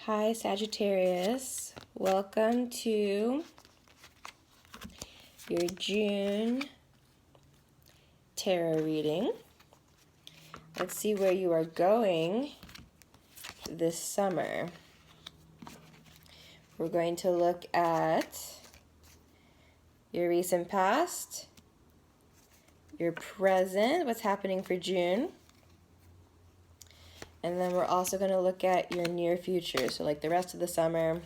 Hi, Sagittarius. Welcome to your June tarot reading. Let's see where you are going this summer. We're going to look at your recent past, your present, what's happening for June, and then we're also going to look at your near future, so like the rest of the summer,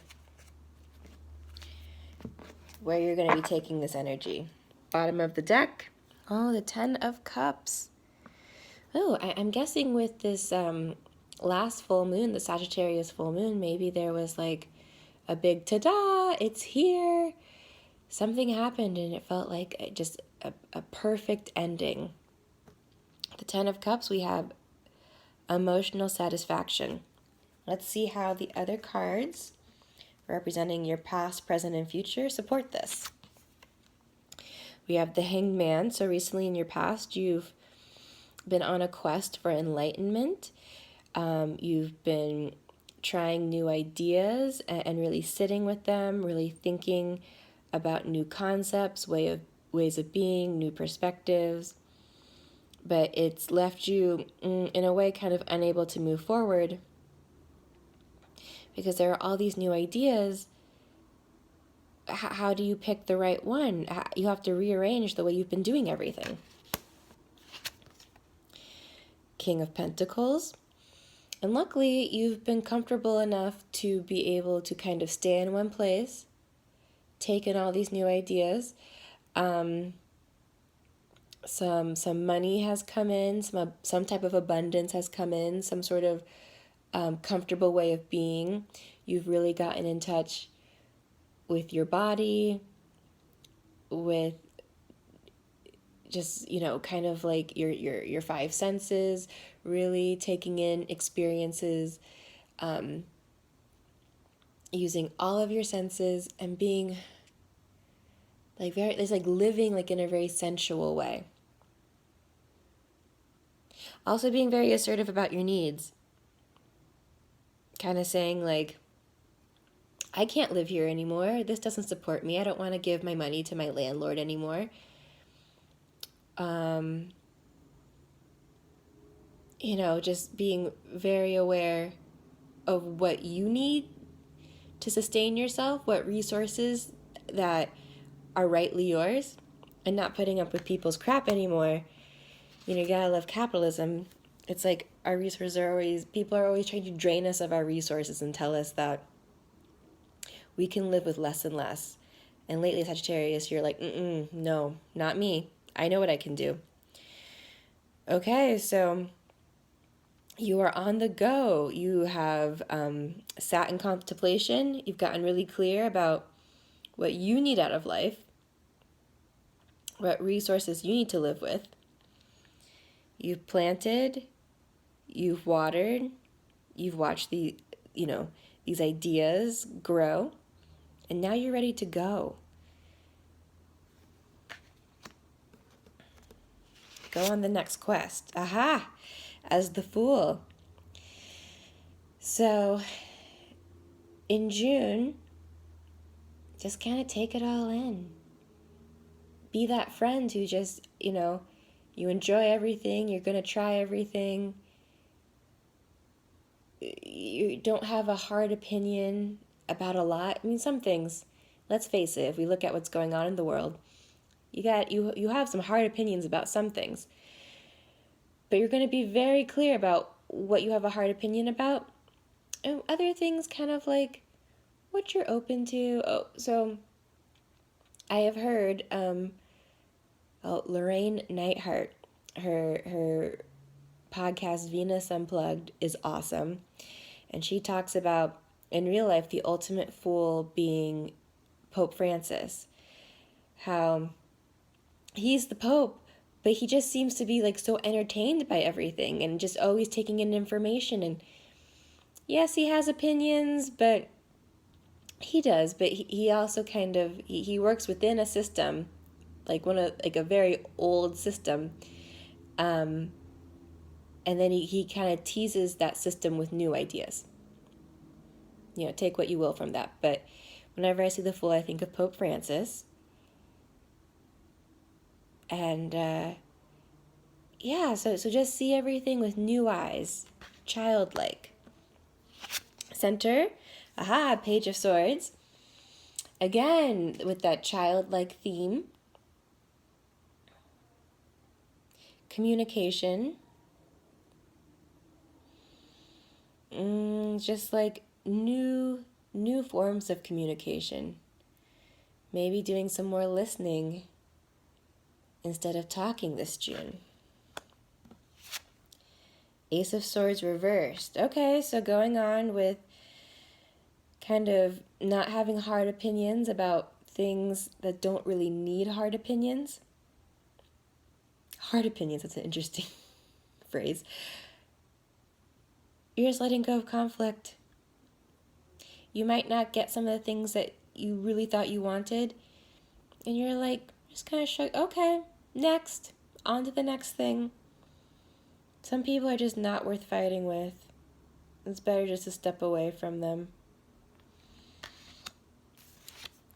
where you're going to be taking this energy. Bottom of the deck, oh, the 10 of Cups. Oh, I'm guessing with this last full moon, the Sagittarius full moon, maybe there was like a big ta-da, it's here. Something happened and it felt like just a perfect ending. The 10 of Cups, we have emotional satisfaction. Let's see how the other cards representing your past, present, and future support this. We have the Hanged Man. So recently in your past, you've been on a quest for enlightenment. You've been trying new ideas and really sitting with them, really thinking about new concepts, ways of being, new perspectives. But it's left you, in a way, kind of unable to move forward because there are all these new ideas. How do you pick the right one? You have to rearrange the way you've been doing everything. King of Pentacles. And luckily, you've been comfortable enough to be able to kind of stay in one place, take in all these new ideas. Some money has come in, some type of abundance has come in, some sort of comfortable way of being. You've really gotten in touch with your body, with just, kind of like your five senses, really taking in experiences, using all of your senses and being like living like in a very sensual way. Also being very assertive about your needs. Kind of saying like, I can't live here anymore. This doesn't support me. I don't want to give my money to my landlord anymore. Just being very aware of what you need to sustain yourself, what resources that are rightly yours, and not putting up with people's crap anymore. You gotta love capitalism. It's like our resources people are always trying to drain us of our resources and tell us that we can live with less and less. And lately, Sagittarius, you're like, no, not me. I know what I can do. Okay, so you are on the go. You have sat in contemplation. You've gotten really clear about what you need out of life, what resources you need to live with. You've planted, you've watered, you've watched these ideas grow, and now you're ready to go. Go on the next quest. Aha! As the Fool. So, in June, just kind of take it all in. Be that friend who just, you enjoy everything, you're going to try everything. You don't have a hard opinion about a lot. I mean, some things, let's face it, if we look at what's going on in the world, you have some hard opinions about some things. But you're going to be very clear about what you have a hard opinion about. And other things kind of like what you're open to. Oh, so I have heard Lorraine Neidhart, her podcast Venus Unplugged is awesome. And she talks about, in real life, the ultimate fool being Pope Francis. How he's the Pope, but he just seems to be like so entertained by everything and just always taking in information. And yes, he has opinions, but he also kind of, he works within a system, like a very old system. And then he kind of teases that system with new ideas. take what you will from that. But whenever I see the Fool, I think of Pope Francis. And so just see everything with new eyes, childlike. Center, Page of Swords. Again, with that childlike theme. Communication. Just like new forms of communication. Maybe doing some more listening instead of talking this June. Ace of Swords reversed. Okay, so going on with kind of not having hard opinions about things that don't really need hard opinions. Hard opinions, that's an interesting phrase. You're just letting go of conflict. You might not get some of the things that you really thought you wanted, and you're like, just kind of shook. Okay, next. On to the next thing. Some people are just not worth fighting with. It's better just to step away from them.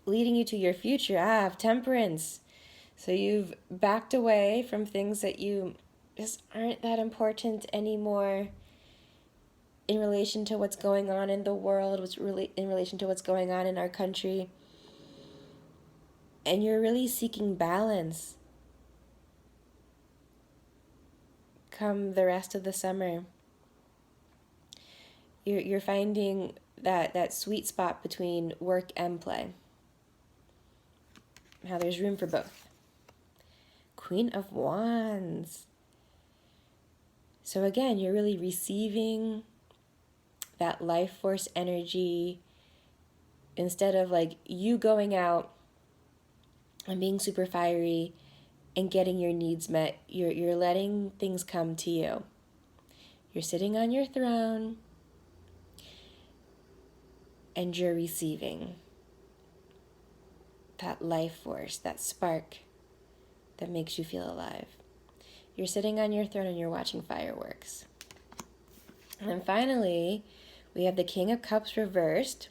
Leading you to your future. Temperance. So you've backed away from things that you just aren't that important anymore in relation to what's going on in the world, what's really in relation to what's going on in our country. And you're really seeking balance come the rest of the summer. You're finding that sweet spot between work and play. How there's room for both. Queen of Wands. So again, you're really receiving that life force energy instead of like you going out and being super fiery and getting your needs met. You're letting things come to you. You're sitting on your throne and you're receiving that life force, that spark that makes you feel alive. You're sitting on your throne and you're watching fireworks. And then finally, we have the King of Cups reversed,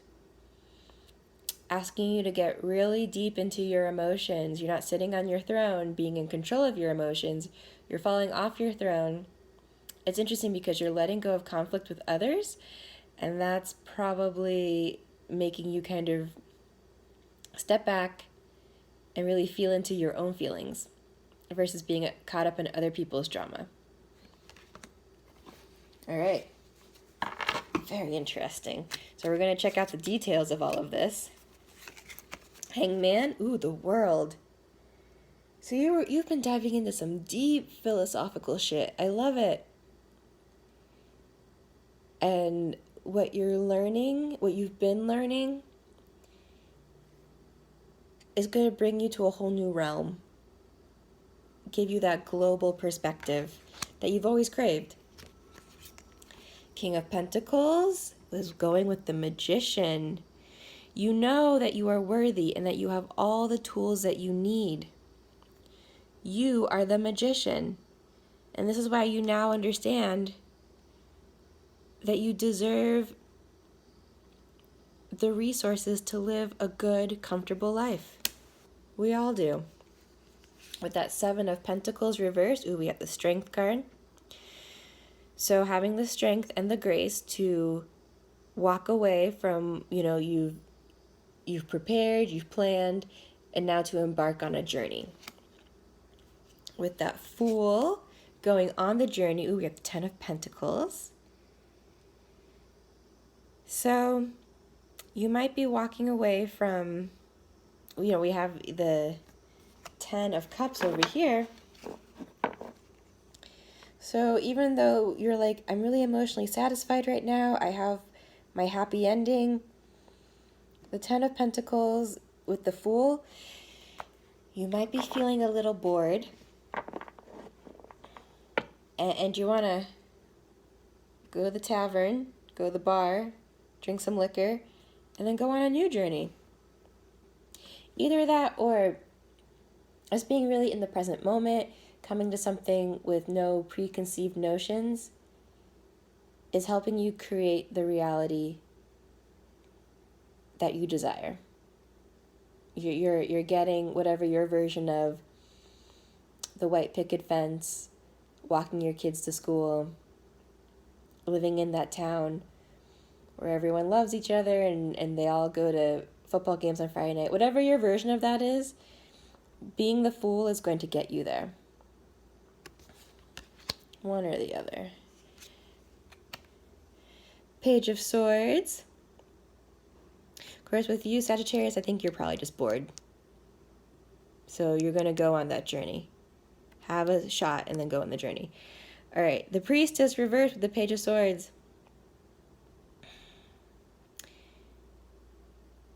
asking you to get really deep into your emotions. You're not sitting on your throne, being in control of your emotions. You're falling off your throne. It's interesting because you're letting go of conflict with others, and that's probably making you kind of step back and really feel into your own feelings versus being caught up in other people's drama. All right. Very interesting. So we're going to check out the details of all of this. Hangman. Ooh, the World. So you've been diving into some deep philosophical shit. I love it. And what you're learning, what you've been learning, is going to bring you to a whole new realm. Give you that global perspective that you've always craved. King of Pentacles is going with the Magician. You know that you are worthy and that you have all the tools that you need. You are the Magician. And this is why you now understand that you deserve the resources to live a good, comfortable life. We all do. With that Seven of Pentacles reversed, we have the Strength card. So having the strength and the grace to walk away from, you've prepared, you've planned, and now to embark on a journey. With that Fool going on the journey, we have the Ten of Pentacles. So you might be walking away from, we have the Ten of Cups over here. So even though you're like, I'm really emotionally satisfied right now, I have my happy ending, the Ten of Pentacles with the Fool, you might be feeling a little bored. And you want to go to the tavern, go to the bar, drink some liquor, and then go on a new journey. Either that or us being really in the present moment, coming to something with no preconceived notions is helping you create the reality that you desire. You're getting whatever your version of the white picket fence, walking your kids to school, living in that town where everyone loves each other and they all go to football games on Friday night. Whatever your version of that is, being the Fool is going to get you there. One or the other. Page of Swords. Of course, with you, Sagittarius, I think you're probably just bored. So you're going to go on that journey. Have a shot and then go on the journey. All right, the Priestess reversed with the Page of Swords.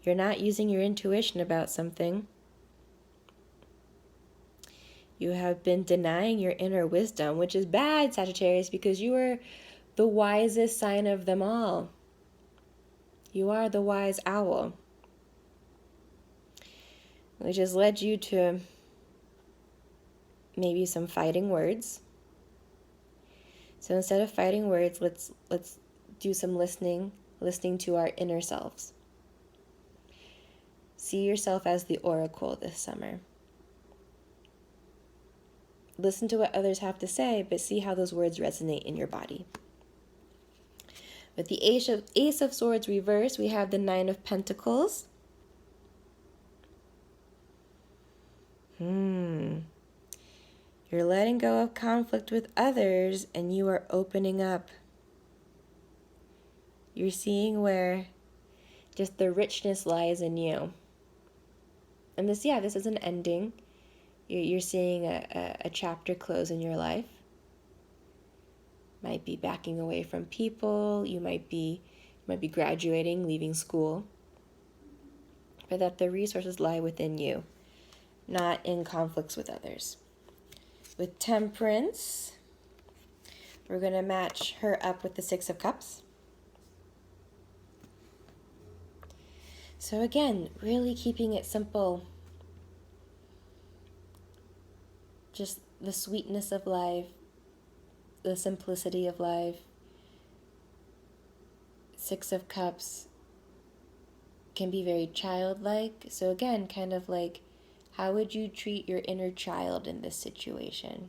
You're not using your intuition about something. You have been denying your inner wisdom, which is bad, Sagittarius, because you are the wisest sign of them all. You are the wise owl, which has led you to maybe some fighting words. So instead of fighting words, let's do some listening to our inner selves. See yourself as the oracle this summer. Listen to what others have to say, but see how those words resonate in your body. With the Ace of Swords reversed, we have the Nine of Pentacles. You're letting go of conflict with others and you are opening up. You're seeing where just the richness lies in you. And this is an ending. You're seeing a chapter close in your life. Might be backing away from people. You might be graduating, leaving school. But that the resources lie within you, not in conflicts with others. With Temperance, we're going to match her up with the Six of Cups. So again, really keeping it simple. Just the sweetness of life, the simplicity of life. Six of Cups can be very childlike. So again, kind of like, how would you treat your inner child in this situation?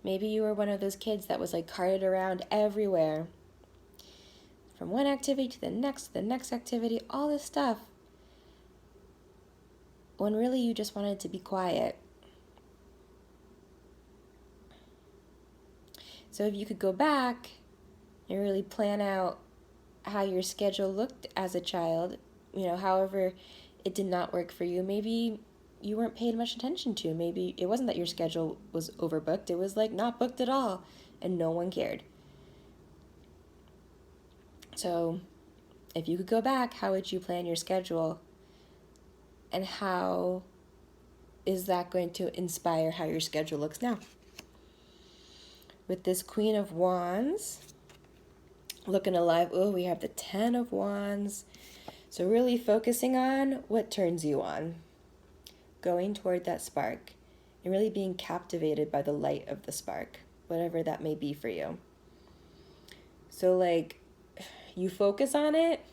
Maybe you were one of those kids that was like carted around everywhere. From one activity to the next activity, all this stuff. When really you just wanted to be quiet. So if you could go back and really plan out how your schedule looked as a child, however it did not work for you, maybe you weren't paid much attention to. Maybe it wasn't that your schedule was overbooked. It was like not booked at all and no one cared. So if you could go back, how would you plan your schedule? And how is that going to inspire how your schedule looks now? With this Queen of Wands, looking alive, we have the Ten of Wands. So really focusing on what turns you on. Going toward that spark. And really being captivated by the light of the spark. Whatever that may be for you. So like, you focus on it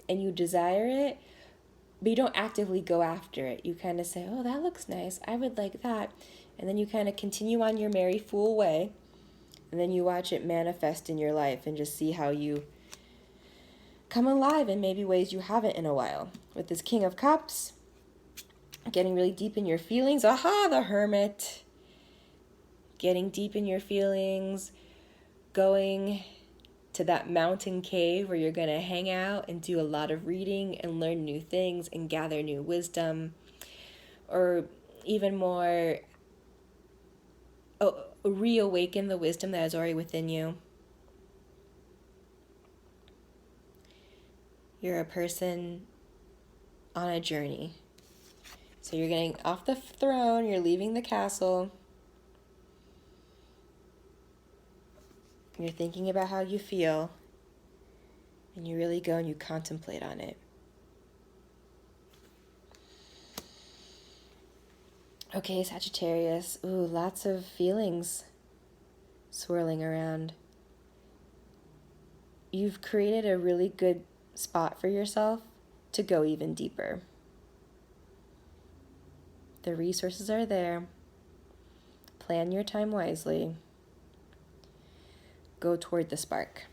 and you desire it, but you don't actively go after it. You kind of say, oh, that looks nice. I would like that. And then you kind of continue on your merry fool way. And then you watch it manifest in your life and just see how you come alive in maybe ways you haven't in a while. With this King of Cups, getting really deep in your feelings. Aha, the Hermit. Getting deep in your feelings. Going to that mountain cave where you're going to hang out and do a lot of reading and learn new things and gather new wisdom. Or even more, reawaken the wisdom that is already within you. You're a person on a journey. So you're getting off the throne, you're leaving the castle. You're thinking about how you feel. And you really go and you contemplate on it. Okay, Sagittarius. Lots of feelings swirling around. You've created a really good spot for yourself to go even deeper. The resources are there. Plan your time wisely. Go toward the spark.